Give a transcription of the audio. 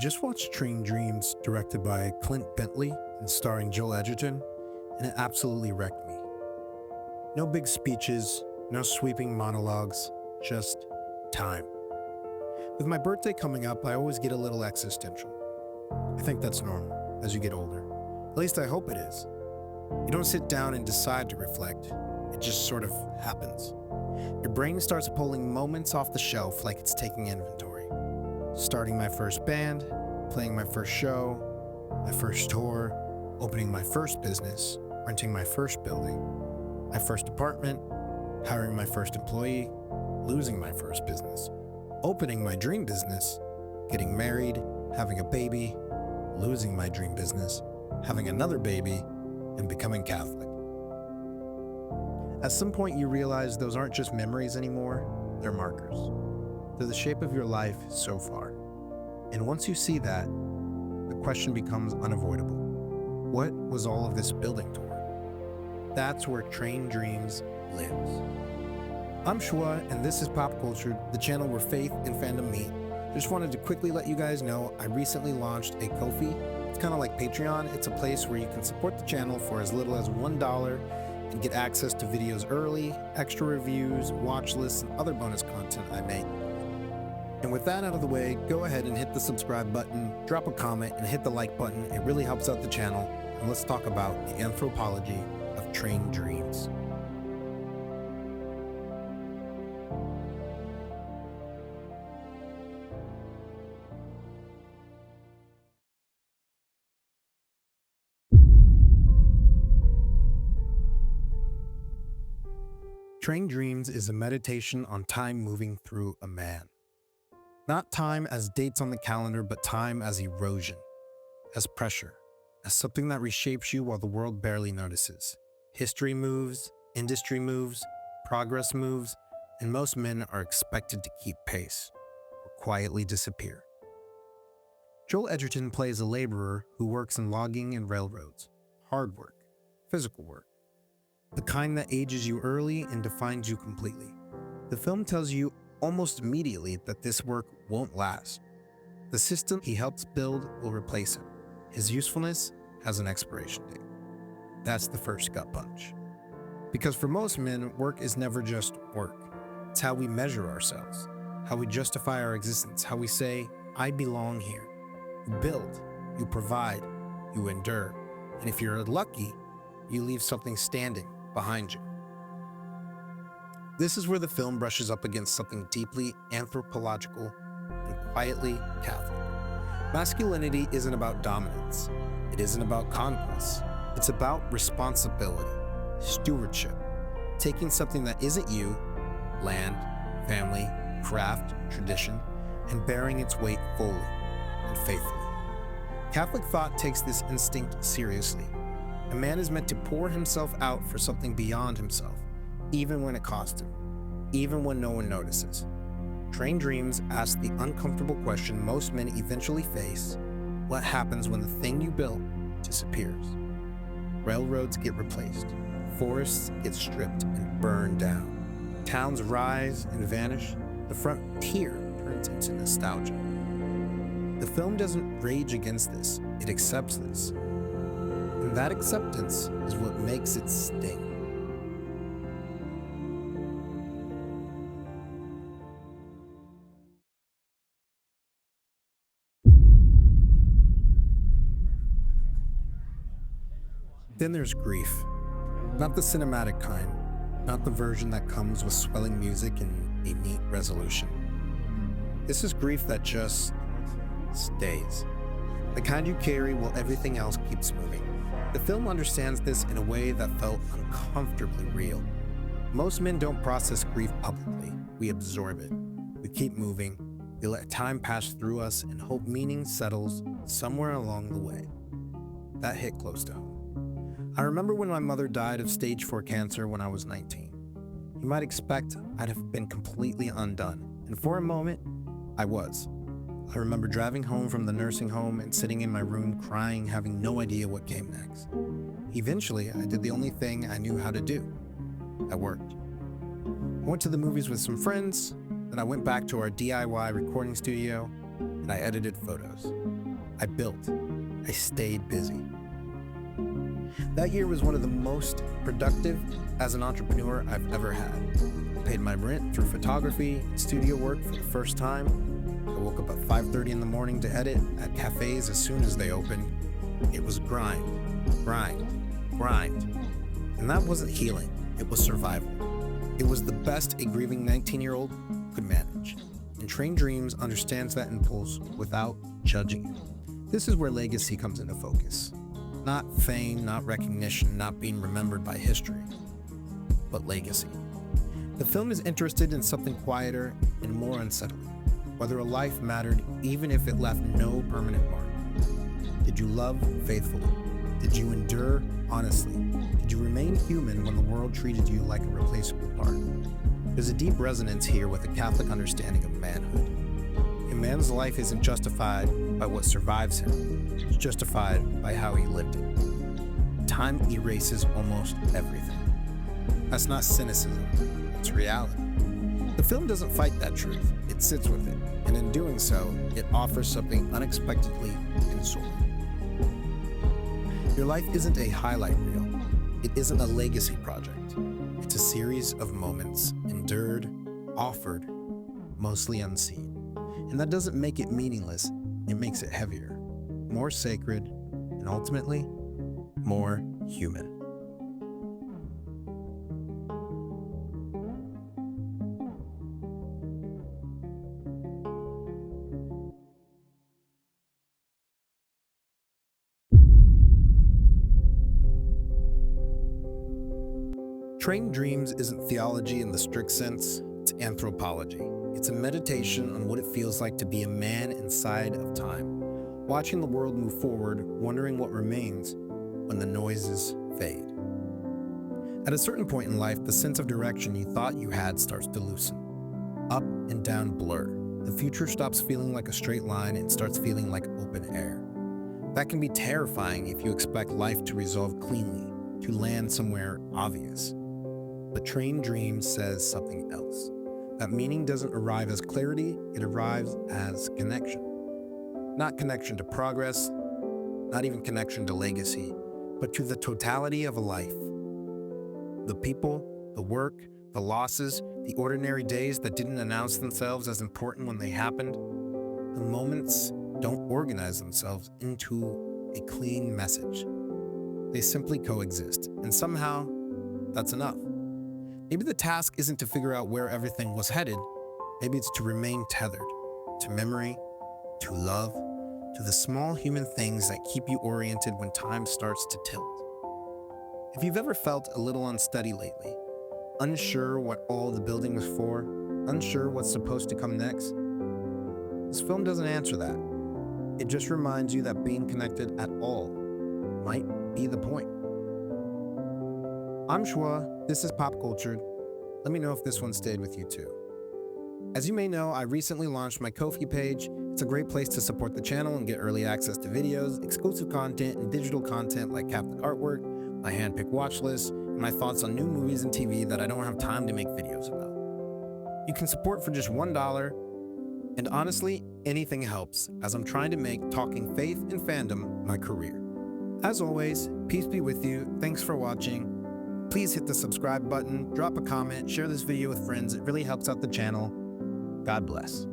just watched Train Dreams, directed by Clint Bentley and starring Joel Edgerton, and it absolutely wrecked me. No big speeches, no sweeping monologues, just time. With my birthday coming up, I always get a little existential. I think that's normal as you get older. At least I hope it is. You don't sit down and decide to reflect. It just sort of happens. Your brain starts pulling moments off the shelf like it's taking inventory. Starting my first band, playing my first show, my first tour, opening my first business, renting my first building, my first apartment, hiring my first employee, losing my first business, opening my dream business, getting married, having a baby, losing my dream business, having another baby, and becoming Catholic. At some point you realize those aren't just memories anymore, they're markers. They're the shape of your life so far. And once you see that, the question becomes unavoidable. What was all of this building toward? That's where Train Dreams lives. I'm Shua, and this is Pop Culture, the channel where faith and fandom meet. Just wanted to quickly let you guys know I recently launched a Ko-fi. It's kind of like Patreon. It's a place where you can support the channel for as little as $1 and get access to videos early, extra reviews, watch lists, and other bonus content I make. And with that out of the way, go ahead and hit the subscribe button, drop a comment, and hit the like button. It really helps out the channel. And let's talk about the anthropology of Train Dreams. Train Dreams is a meditation on time moving through a man. Not time as dates on the calendar, but time as erosion, as pressure, as something that reshapes you while the world barely notices. History moves, industry moves, progress moves, and most men are expected to keep pace or quietly disappear. Joel Edgerton plays a laborer who works in logging and railroads. Hard work, physical work. The kind that ages you early and defines you completely. The film tells you almost immediately that this work won't last. The system he helps build will replace him. His usefulness has an expiration date. That's the first gut punch. Because for most men, work is never just work. It's how we measure ourselves, how we justify our existence, how we say, I belong here. You build, you provide, you endure, and if you're lucky, you leave something standing behind you. This is where the film brushes up against something deeply anthropological and quietly Catholic. Masculinity isn't about dominance. It isn't about conquest. It's about responsibility, stewardship, taking something that isn't you, land, family, craft, tradition, and bearing its weight fully and faithfully. Catholic thought takes this instinct seriously. A man is meant to pour himself out for something beyond himself, even when it costs him, even when no one notices. Train Dreams asks the uncomfortable question most men eventually face: what happens when the thing you built disappears? Railroads get replaced, forests get stripped and burned down, towns rise and vanish, the frontier turns into nostalgia. The film doesn't rage against this, it accepts this. And that acceptance is what makes it sting. Then there's grief. Not the cinematic kind, not the version that comes with swelling music and a neat resolution. This is grief that just stays. The kind you carry while everything else keeps moving. The film understands this in a way that felt uncomfortably real. Most men don't process grief publicly. We absorb it. We keep moving. We let time pass through us and hope meaning settles somewhere along the way. That hit close to home. I remember when my mother died of stage 4 cancer when I was 19. You might expect I'd have been completely undone, and for a moment, I was. I remember driving home from the nursing home and sitting in my room crying, having no idea what came next. Eventually, I did the only thing I knew how to do. I worked. I went to the movies with some friends, then I went back to our DIY recording studio, and and I edited photos. I built. I stayed busy. That year was one of the most productive as an entrepreneur I've ever had. I paid my rent through photography and studio work for the first time. I woke up at 5:30 in the morning to edit at cafes as soon as they opened. It was grind. And that wasn't healing, it was survival. It was the best a grieving 19-year-old could manage. And Trained Dreams understands that impulse without judging it. This is where legacy comes into focus. Not fame, not recognition, not being remembered by history, but legacy. The film is interested in something quieter and more unsettling, whether a life mattered even if it left no permanent mark. Did you love faithfully? Did you endure honestly? Did you remain human when the world treated you like a replaceable part? There's a deep resonance here with a Catholic understanding of manhood. A man's life isn't justified by what survives him, it's justified by how he lived it. Time erases almost everything. That's not cynicism, it's reality. The film doesn't fight that truth, it sits with it, and in doing so, it offers something unexpectedly consoling. Your life isn't a highlight reel. It isn't a legacy project. It's a series of moments, endured, offered, mostly unseen. And that doesn't make it meaningless, it makes it heavier, more sacred, and ultimately, more human. Trained Dreams isn't theology in the strict sense, it's anthropology. It's a meditation on what it feels like to be a man inside of time, watching the world move forward, wondering what remains when the noises fade. At a certain point in life, the sense of direction you thought you had starts to loosen. Up and down blur. The future stops feeling like a straight line and starts feeling like open air. That can be terrifying if you expect life to resolve cleanly, to land somewhere obvious. But Trained Dreams says something else. That meaning doesn't arrive as clarity, it arrives as connection. Not connection to progress, not even connection to legacy, but to the totality of a life. The people, the work, the losses, the ordinary days that didn't announce themselves as important when they happened. The moments don't organize themselves into a clean message. They simply coexist, and somehow, that's enough. Maybe the task isn't to figure out where everything was headed. Maybe it's to remain tethered to memory, to love, to the small human things that keep you oriented when time starts to tilt. If you've ever felt a little unsteady lately, unsure what all the building was for, unsure what's supposed to come next, this film doesn't answer that. It just reminds you that being connected at all might be the point. I'm Shua, this is Pop Cultured. Let me know if this one stayed with you too. As you may know, I recently launched my Ko-fi page. It's a great place to support the channel and get early access to videos, exclusive content, and digital content like Catholic artwork, my handpicked watch list, and my thoughts on new movies and TV that I don't have time to make videos about. You can support for just $1, and honestly, anything helps, as I'm trying to make talking faith and fandom my career. As always, peace be with you. Thanks for watching. Please hit the subscribe button, drop a comment, share this video with friends. It really helps out the channel. God bless.